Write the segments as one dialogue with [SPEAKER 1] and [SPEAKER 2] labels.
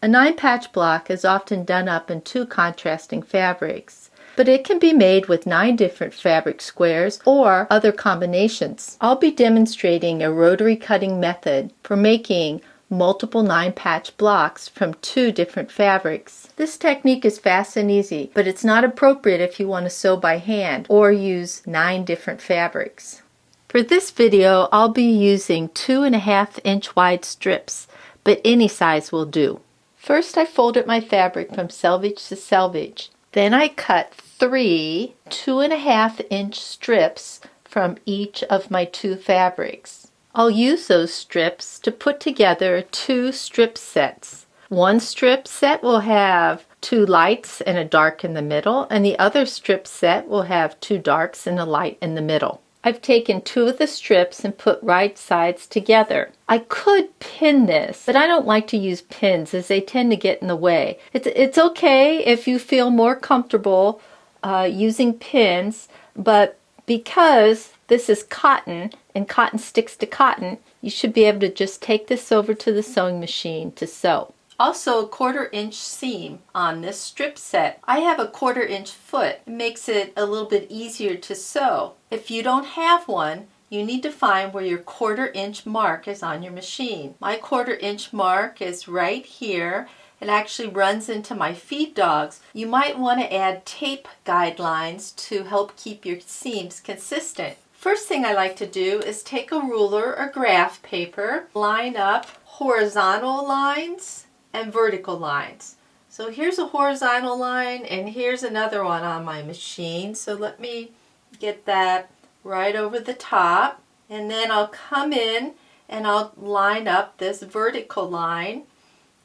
[SPEAKER 1] A 9-patch block is often done up in 2 contrasting fabrics, but it can be made with 9 different fabric squares or other combinations. I'll be demonstrating a rotary cutting method for making multiple 9-patch blocks from 2 different fabrics. This technique is fast and easy, but it's not appropriate if you want to sew by hand or use 9 different fabrics. For this video, I'll be using 2.5-inch wide strips, but any size will do. First, I folded my fabric from selvage to selvage. Then I cut 3 2.5-inch strips from each of my 2 fabrics. I'll use those strips to put together 2 strip sets. One strip set will have 2 lights and a dark in the middle, and the other strip set will have 2 darks and a light in the middle. I've taken 2 of the strips and put right sides together. I could pin this, but I don't like to use pins as they tend to get in the way. It's okay if you feel more comfortable using pins, but because this is cotton and cotton sticks to cotton, you should be able to just take this over to the sewing machine to sew. Also, a 1/4-inch seam on this strip set. I have a 1/4-inch foot. It makes it a little bit easier to sew. If you don't have one, you need to find where your 1/4-inch mark is on your machine. My 1/4-inch mark is right here. It actually runs into my feed dogs. You might want to add tape guidelines to help keep your seams consistent. First thing I like to do is take a ruler or graph paper, line up horizontal lines and vertical lines. So here's a horizontal line and here's another one on my machine. So let me get that right over the top, and then I'll come in and I'll line up this vertical line.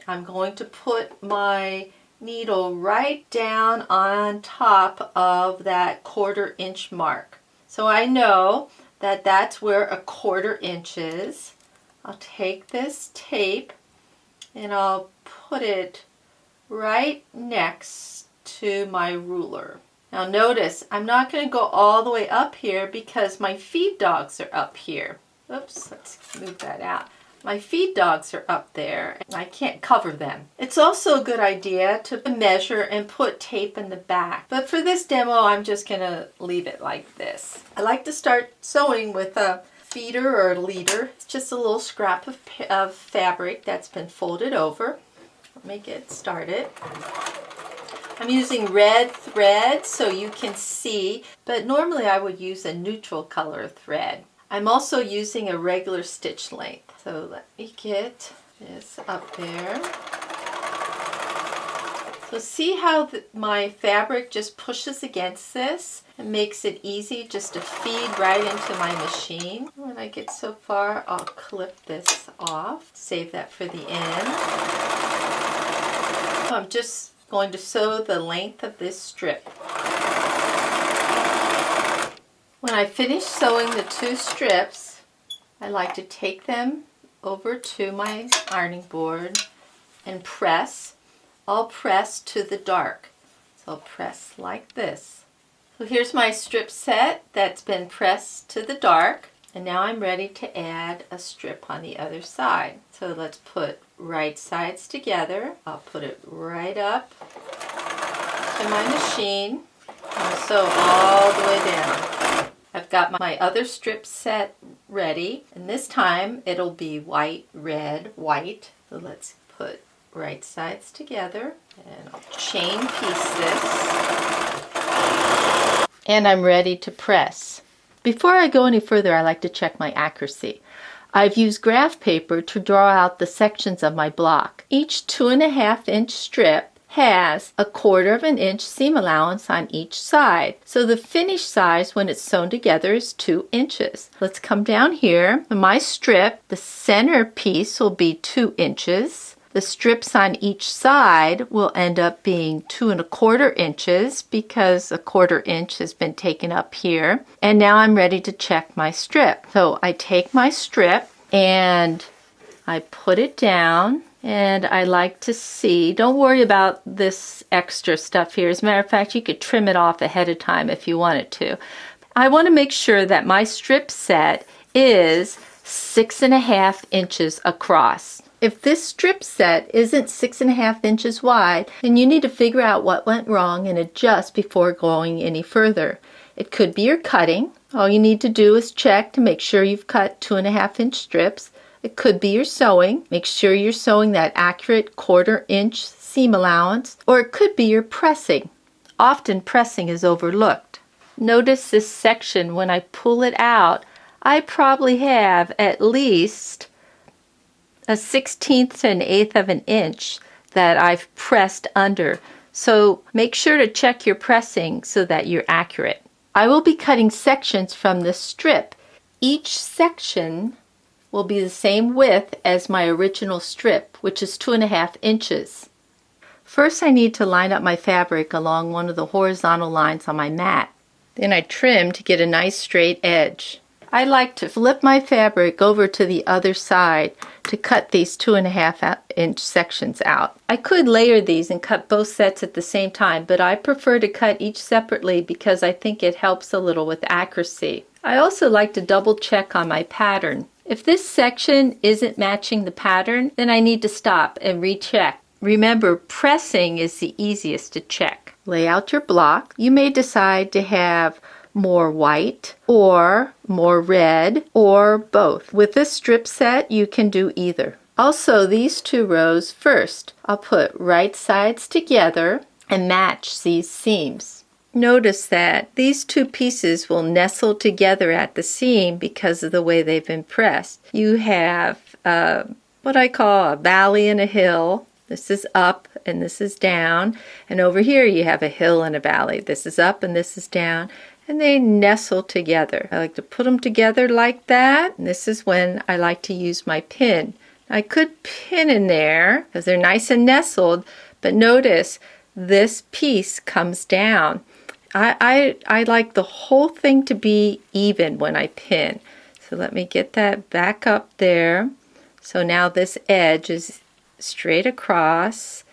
[SPEAKER 1] I'm going to put my needle right down on top of that 1/4-inch mark. So I know that that's where a 1/4 inch is. I'll take this tape and I'll put it right next to my ruler. Now notice, I'm not going to go all the way up here because my feed dogs are up here. Oops, let's move that out. My feed dogs are up there and I can't cover them. It's also a good idea to measure and put tape in the back. But for this demo, I'm just going to leave it like this. I like to start sewing with a feeder or a leader. It's just a little scrap of fabric that's been folded over. Let me get started. I'm using red thread so you can see, but normally I would use a neutral color thread. I'm also using a regular stitch length. So let me get this up there. So see how my fabric just pushes against this? It makes it easy just to feed right into my machine. When I get so far, I'll clip this off. Save that for the end. So I'm just going to sew the length of this strip. When I finish sewing the 2 strips, I like to take them over to my ironing board and press. I'll press to the dark. So I'll press like this. So here's my strip set that's been pressed to the dark, and now I'm ready to add a strip on the other side. So let's put right sides together. I'll put it right up to my machine and sew all the way down. I've got my other strip set ready, and this time it'll be white, red, white. So let's put right sides together and I'll chain piece this. And I'm ready to press. Before I go any further, I like to check my accuracy. I've used graph paper to draw out the sections of my block. Each 2.5-inch strip has a 1/4 inch seam allowance on each side. So the finished size when it's sewn together is 2 inches. Let's come down here. My strip, the center piece will be 2 inches. The strips on each side will end up being 2.25 inches because a 1/4 inch has been taken up here. And now I'm ready to check my strip. So I take my strip and I put it down, and I like to see, don't worry about this extra stuff here. As a matter of fact, you could trim it off ahead of time if you wanted to. I want to make sure that my strip set is 6.5 inches across. If this strip set isn't 6.5 inches wide, then you need to figure out what went wrong and adjust before going any further. It could be your cutting. All you need to do is check to make sure you've cut 2.5-inch strips. It could be your sewing. Make sure you're sewing that accurate 1/4-inch seam allowance. Or it could be your pressing. Often pressing is overlooked. Notice this section, when I pull it out, I probably have at least a 1/16 to 1/8 of an inch that I've pressed under. So make sure to check your pressing so that you're accurate. I will be cutting sections from this strip. Each section will be the same width as my original strip, which is 2.5 inches. First, I need to line up my fabric along one of the horizontal lines on my mat. Then I trim to get a nice straight edge. I like to flip my fabric over to the other side to cut these 2.5-inch sections out. I could layer these and cut both sets at the same time, but I prefer to cut each separately because I think it helps a little with accuracy. I also like to double check on my pattern. If this section isn't matching the pattern, then I need to stop and recheck. Remember, pressing is the easiest to check. Lay out your block. You may decide to have more white or more red or both. With this strip set, you can do either. Also, these two rows first, I'll put right sides together and match these seams. Notice that these two pieces will nestle together at the seam because of the way they've been pressed. You have what I call a valley and a hill. This is up and this is down. And over here you have a hill and a valley. This is up and this is down. And they nestle together. I like to put them together like that. And this is when I like to use my pin. I could pin in there because they're nice and nestled, but notice this piece comes down. I like the whole thing to be even when I pin. So let me get that back up there. So now this edge is straight across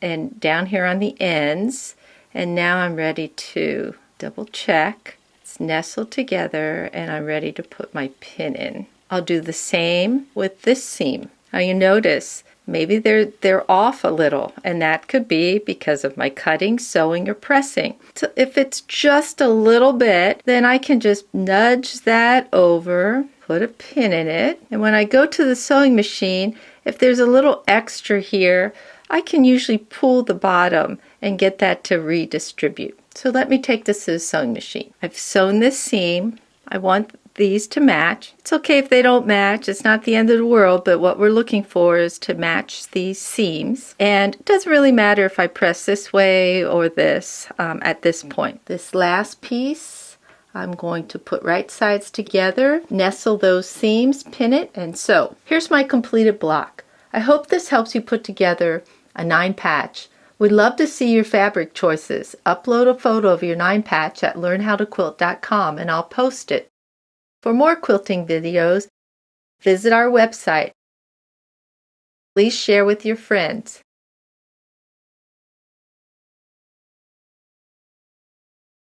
[SPEAKER 1] and down here on the ends. And now I'm ready to double check. It's nestled together and I'm ready to put my pin in. I'll do the same with this seam. Now you notice maybe they're off a little, and that could be because of my cutting, sewing, or pressing. So if it's just a little bit, then I can just nudge that over, put a pin in it, and when I go to the sewing machine, if there's a little extra here, I can usually pull the bottom and get that to redistribute. So let me take this to the sewing machine. I've sewn this seam. I want these to match. It's okay if they don't match. It's not the end of the world, but what we're looking for is to match these seams. And it doesn't really matter if I press this way or this at this point. This last piece, I'm going to put right sides together, nestle those seams, pin it, and sew. Here's my completed block. I hope this helps you put together a 9-patch. We'd love to see your fabric choices. Upload a photo of your 9-patch at learnhowtoquilt.com and I'll post it. For more quilting videos, visit our website. Please share with your friends.